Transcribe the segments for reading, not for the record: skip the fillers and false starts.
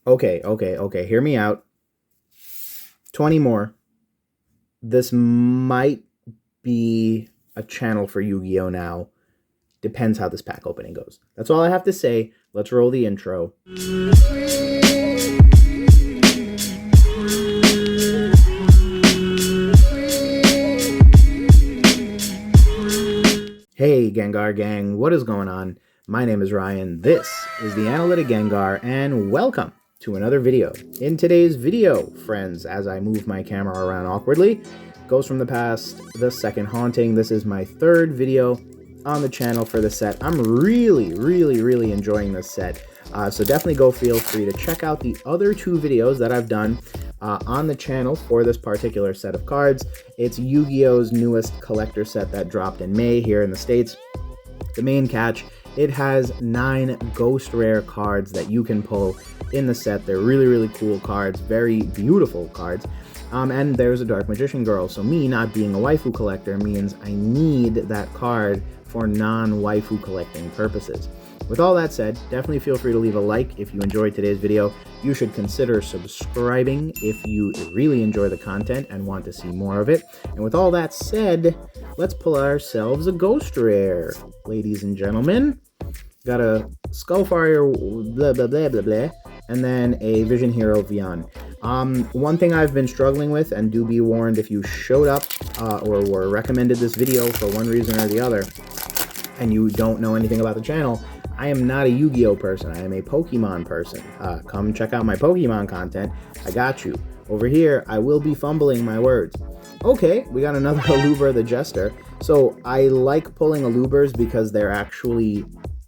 Okay. Hear me out. 20 more. This might be a channel for Yu-Gi-Oh! Now. Depends how this pack opening goes. That's all I have to say. Let's roll the intro. Hey, Gengar Gang, what is going on? My name is Ryan, this is the Analytic Gengar, and welcome to another video. In today's video, friends, as I move my camera around awkwardly, goes from the past, the second haunting. This is my third video on the channel for the set. I'm really enjoying this set. So definitely feel free to check out the other two videos that I've done on the channel for this particular set of cards. It's Yu-Gi-Oh's newest collector set that dropped in May here in the States. The main catch, it has 9 ghost rare cards that you can pull in the set. They're really cool cards, very beautiful cards. And there's a Dark Magician Girl, so me not being a waifu collector means I need that card for non-waifu collecting purposes. With all that said, definitely feel free to leave a like if you enjoyed today's video. You should consider subscribing if you really enjoy the content and want to see more of it. And with all that said, let's pull ourselves a ghost rare, ladies and gentlemen. Got a Skullfire, blah, and then a Vision Hero Vernon. One thing I've been struggling with, and do be warned if you showed up or were recommended this video for one reason or the other, and you don't know anything about the channel, I am not a Yu-Gi-Oh person. I am a Pokemon person. Come check out my Pokemon content. I got you. Over here, I will be fumbling my words. Okay, we got another Aluber the Jester. So I like pulling Alubers because they're actually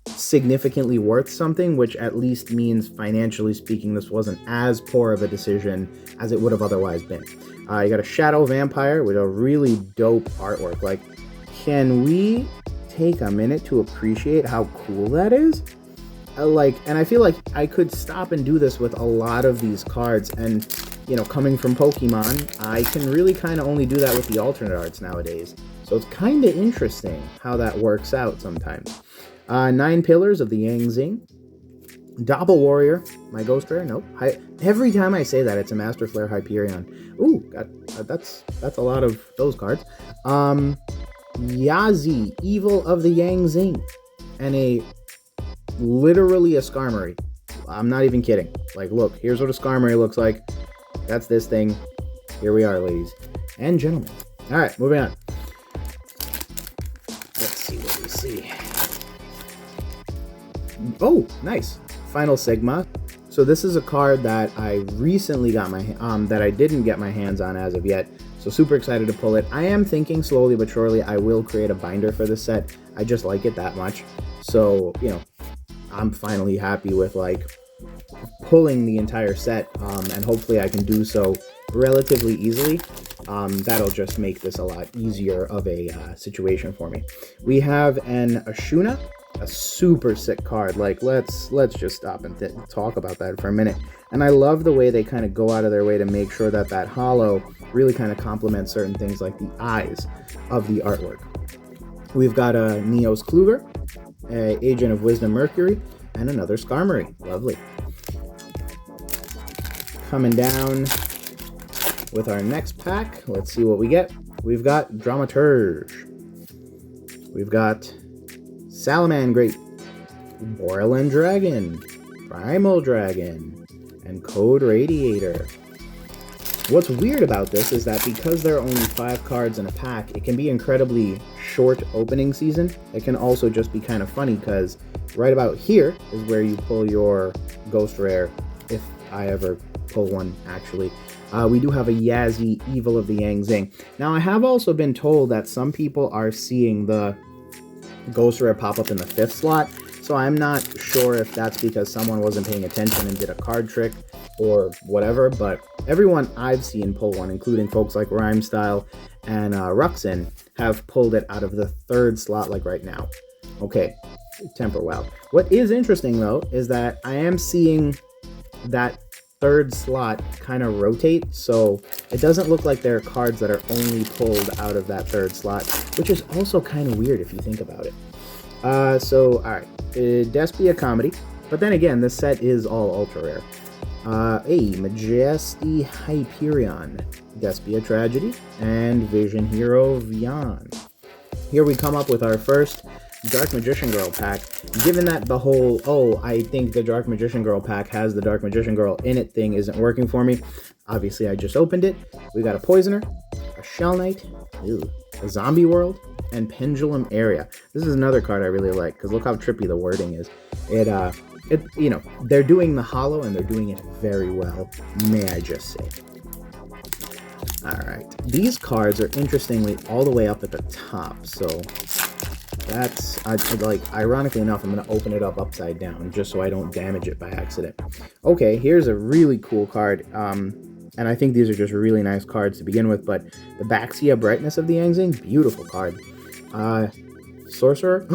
significantly worth something, which at least means financially speaking, this wasn't as poor of a decision as it would have otherwise been. You got a Shadow Vampire with a really dope artwork. Like, can we take a minute to appreciate how cool that is? And I feel like I could stop and do this with a lot of these cards, and coming from Pokemon, I can really kind of only do that with the alternate arts nowadays. So it's kind of interesting how that works out sometimes. 9 Pillars of the Yang Zing. Doppel Warrior, my ghost rare. Nope. Every time I say that, it's a Master Flare Hyperion. Ooh, that's a lot of those cards. Yazi, Evil of the Yang Zing, and literally a Skarmory. I'm not even kidding. Like, look, here's what a Skarmory looks like. That's this thing. Here we are, ladies and gentlemen. All right, moving on. Let's see what we see. Oh, nice. Final Sigma. So this is a card that I recently got that I didn't get my hands on as of yet. So super excited to pull it. I am thinking slowly but surely I will create a binder for this set. I just like it that much. So, I'm finally happy with pulling the entire set, and hopefully I can do so relatively easily. That'll just make this a lot easier of a situation for me. We have an Ashuna, a super sick card. Like, let's just stop and talk about that for a minute. And I love the way they kind of go out of their way to make sure that holo really kind of complements certain things like the eyes of the artwork. We've got a Neos Kluger, a Agent of Wisdom Mercury, and another Skarmory. Lovely. Coming down with our next pack, let's see what we get. We've got Dramaturge. We've got Salamangreat, Borland Dragon, Primal Dragon, and Code Radiator. What's weird about this is that because there are only 5 cards in a pack, it can be incredibly short opening season. It can also just be kind of funny because right about here is where you pull your ghost rare, if I ever pull one actually. We do have a Yazi, Evil of the Yang Zing. Now I have also been told that some people are seeing the ghost rare pop up in the 5th slot. So I'm not sure if that's because someone wasn't paying attention and did a card trick or whatever, but everyone I've seen pull one, including folks like Rhymestyle and Ruxin, have pulled it out of the 3rd slot like right now. Okay, temper well. What is interesting though is that I am seeing that 3rd slot kind of rotate, so it doesn't look like there are cards that are only pulled out of that 3rd slot, which is also kind of weird if you think about it. So, alright, Despia Comedy, but then again, this set is all ultra rare. A Majesty Hyperion, Despia Tragedy, and Vision Hero Vian. Here we come up with our first Dark Magician Girl pack. Given that the whole, oh, I think the Dark Magician Girl pack has the Dark Magician Girl in it thing isn't working for me, obviously I just opened it. We got a Poisoner, a Shell Knight, a Zombie World, and Pendulum Area. This is another card I really like, because look how trippy the wording is. You know, they're doing the holo and they're doing it very well, may I just say. Alright, these cards are interestingly all the way up at the top, so that's, ironically enough, I'm going to open it up upside down just so I don't damage it by accident. Okay, here's a really cool card, and I think these are just really nice cards to begin with, but the Baxia Brightness of the Yangzing, beautiful card. Sorcerer.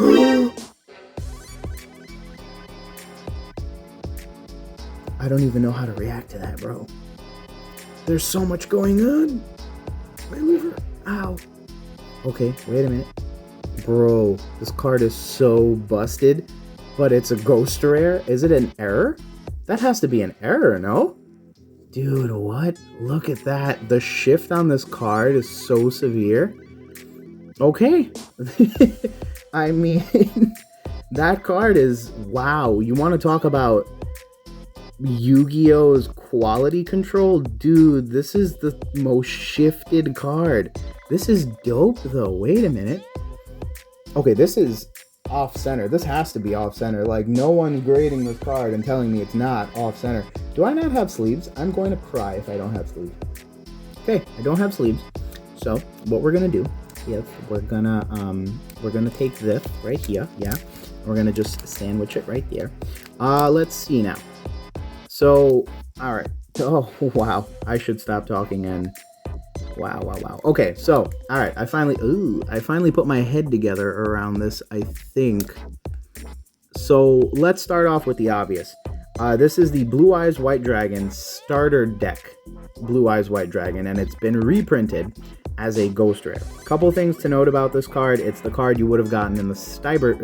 I don't even know how to react to that, bro. There's so much going on. My liver. Ow. Okay, wait a minute. Bro, this card is so busted, but it's a ghost rare. Is it an error? That has to be an error, no? Dude, what? Look at that. The shift on this card is so severe. Okay. I mean, that card is, wow. You want to talk about Yu-Gi-Oh's quality control? Dude, this is the most shifted card. This is dope, though. Wait a minute. Okay, this is off-center. This has to be off-center. Like, no one's grading this card and telling me it's not off-center. Do I not have sleeves? I'm going to cry if I don't have sleeves. Okay, I don't have sleeves. So, what we're going to do is we're gonna take this right here. Yeah. We're going to just sandwich it right there. Let's see now. So, all right. Oh, wow. I should stop talking and wow. Okay, so, all right. I finally put my head together around this, I think. So, let's start off with the obvious. This is the Blue-Eyes White Dragon starter deck. Blue-Eyes White Dragon, and it's been reprinted as a ghost rare. Couple things to note about this card. It's the card you would have gotten in the starter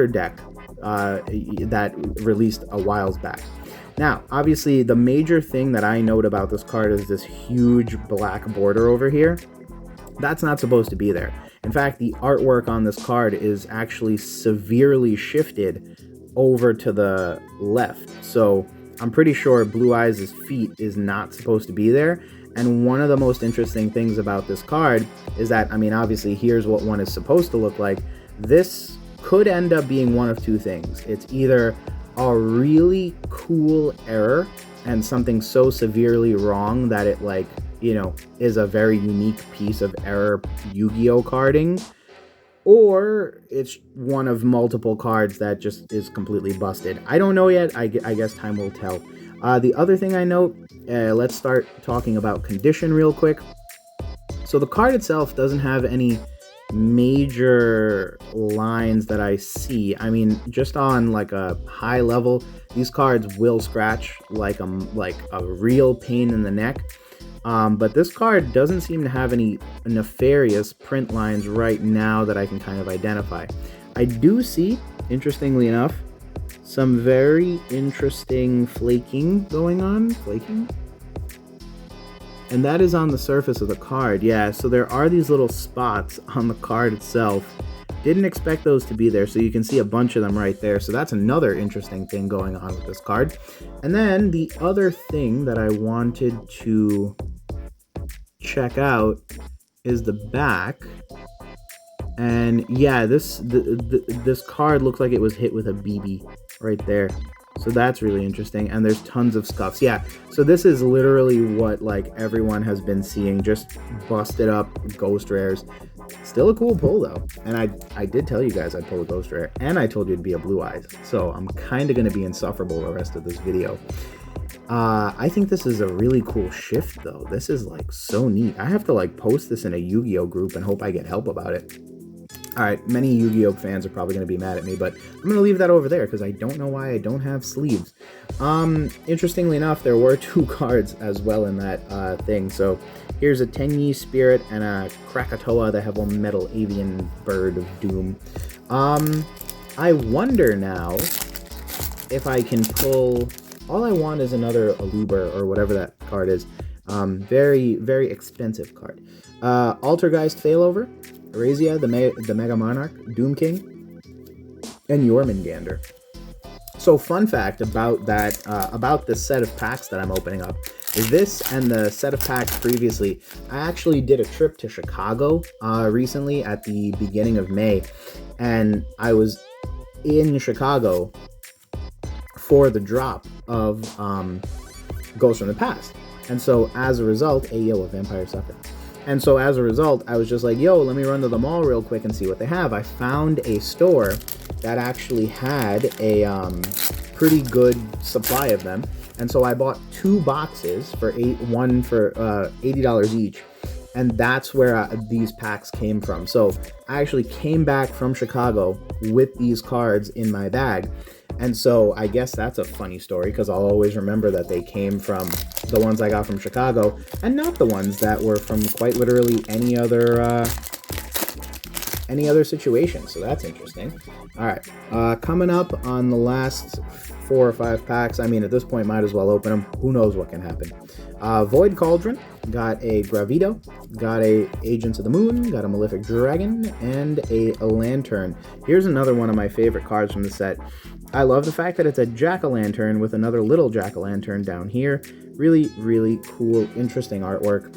deck that released a while back. Now, obviously, the major thing that I note about this card is this huge black border over here. That's not supposed to be there. In fact, the artwork on this card is actually severely shifted over to the left. So I'm pretty sure Blue-Eyes' feet is not supposed to be there. And one of the most interesting things about this card is that, I mean, obviously, here's what one is supposed to look like. This could end up being one of two things. It's either a really cool error and something so severely wrong that it, like, you know, is a very unique piece of error Yu-Gi-Oh carding, or it's one of multiple cards that just is completely busted. I don't know yet. I guess time will tell. The other thing I note, let's start talking about condition real quick. So the card itself doesn't have any major lines that I see. I mean, just on like a high level, these cards will scratch like a real pain in the neck. But this card doesn't seem to have any nefarious print lines right now that I can kind of identify. I do see, interestingly enough, some very interesting flaking going on. Flaking? And that is on the surface of the card. Yeah, so there are these little spots on the card itself. Didn't expect those to be there, so you can see a bunch of them right there. So that's another interesting thing going on with this card. And then the other thing that I wanted to check out is the back. And yeah, this card looks like it was hit with a BB right there. So that's really interesting. And there's tons of scuffs. Yeah, so this is literally what like everyone has been seeing, just busted up ghost rares. Still a cool pull though. And I did tell you guys I'd pull a ghost rare, and I told you it'd be a Blue-Eyes. So I'm kind of going to be insufferable the rest of this video. I think this is a really cool shift though. This is like so neat. I have to like post this in a Yu-Gi-Oh group and hope I get help about it. Alright, many Yu-Gi-Oh fans are probably going to be mad at me, but I'm going to leave that over there because I don't know why I don't have sleeves. Interestingly enough, there were two cards as well in that thing. So here's a Tenyi Spirit and a Krakatoa, the Heavy Metal Avian Bird of Doom. I wonder now if I can pull all I want is another Aluber or whatever that card is. Very, very expensive card. Altergeist Failover, Erazia, the Mega Monarch, Doom King, and Jormungandr. So fun fact about that, about this set of packs that I'm opening up, is this and the set of packs previously, I actually did a trip to Chicago recently at the beginning of May, and I was in Chicago for the drop of Ghosts from the Past. And so as a result, a Vampire Sucker. And so as a result, I was just like, yo, let me run to the mall real quick and see what they have. I found a store that actually had a pretty good supply of them. And so I bought 2 boxes for one for $80 each. And that's where these packs came from. So I actually came back from Chicago with these cards in my bag. And so I guess that's a funny story, because I'll always remember that they came from the ones I got from Chicago and not the ones that were from quite literally any other situation. So that's interesting. All right, coming up on the last 4 or 5 packs. I mean, at this point, might as well open them. Who knows what can happen? Void Cauldron, got a Gravido, got a Agents of the Moon, got a Malefic Dragon, and a Lantern. Here's another one of my favorite cards from the set. I love the fact that it's a jack-o'-lantern with another little jack-o'-lantern down here. Really, really cool, interesting artwork.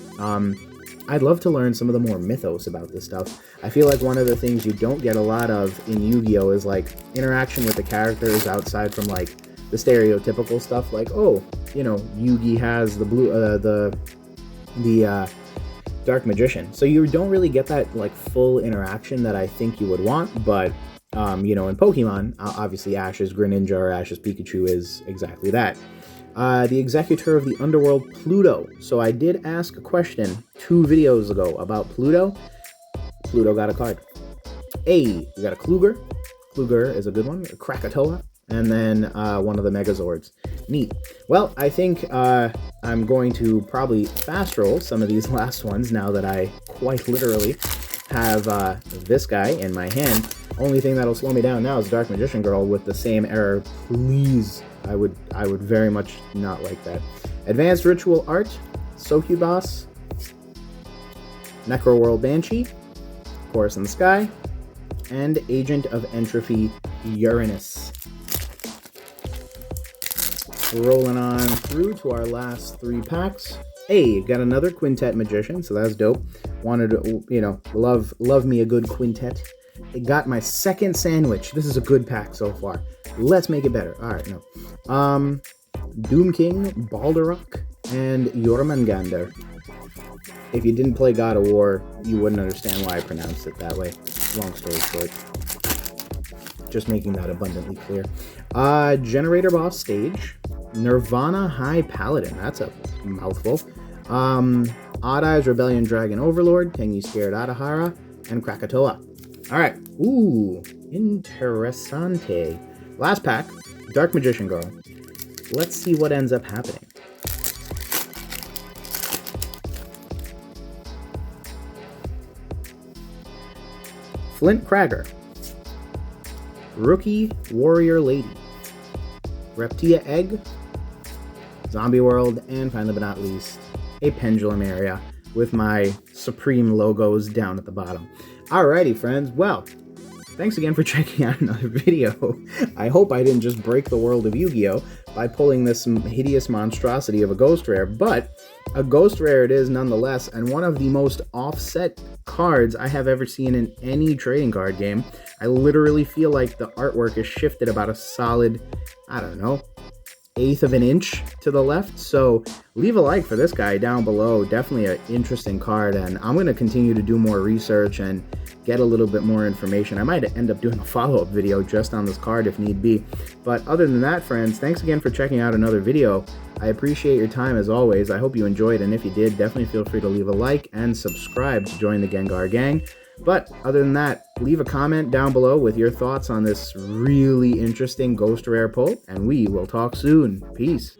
I'd love to learn some of the more mythos about this stuff. I feel like one of the things you don't get a lot of in Yu-Gi-Oh! Is like interaction with the characters outside from like the stereotypical stuff, like, oh, you know, Yugi has the blue, the Dark Magician. So you don't really get that like full interaction that I think you would want, but you know, in Pokemon, obviously Ash's Greninja or Ash's Pikachu is exactly that. The Executor of the Underworld, Pluto. So I did ask a question 2 videos ago about Pluto. Pluto got a card. We got a Kluger. Kluger is a good one. A Krakatoa. And then one of the Megazords. Neat. Well, I think I'm going to probably fast roll some of these last ones now that I quite literally have this guy in my hand. Only thing that'll slow me down now is Dark Magician Girl with the same error. Please. I would very much not like that. Advanced Ritual Art, Succubus, Necroworld Banshee, Chorus in the Sky, and Agent of Entropy, Uranus. Rolling on through to our last 3 packs. Hey, got another Quintet Magician, so that's dope. Wanted to, you know, love me a good quintet. It got my second sandwich. This is a good pack so far. Let's make it better. All right, no. Doom King, Balderok, and Jormungandr. If you didn't play God of War, you wouldn't understand why I pronounced it that way. Long story short. Just making that abundantly clear. Generator Boss Stage, Nirvana High Paladin. That's a mouthful. Odd Eyes Rebellion Dragon Overlord, Tengi Scared Adahara, and Krakatoa. All right. Ooh, interessante. Last pack, Dark Magician Girl. Let's see what ends up happening. Flint Kragger, Rookie Warrior Lady, Reptia Egg, Zombie World, and finally but not least, a Pendulum Area with my Supreme logos down at the bottom. Alrighty, friends. Well, thanks again for checking out another video. I hope I didn't just break the world of Yu-Gi-Oh! By pulling this hideous monstrosity of a Ghost Rare, but a Ghost Rare it is nonetheless, and one of the most offset cards I have ever seen in any trading card game. I literally feel like the artwork is shifted about a solid, I don't know, 1/8 of an inch to the left. So leave a like for this guy down below. Definitely an interesting card, and I'm going to continue to do more research and get a little bit more information. I might end up doing a follow-up video just on this card if need be. But other than that, friends, thanks again for checking out another video. I appreciate your time as always. I hope you enjoyed, and if you did, definitely feel free to leave a like and subscribe to join the Gengar Gang. But other than that, leave a comment down below with your thoughts on this really interesting Ghost Rare pull, and we will talk soon. Peace.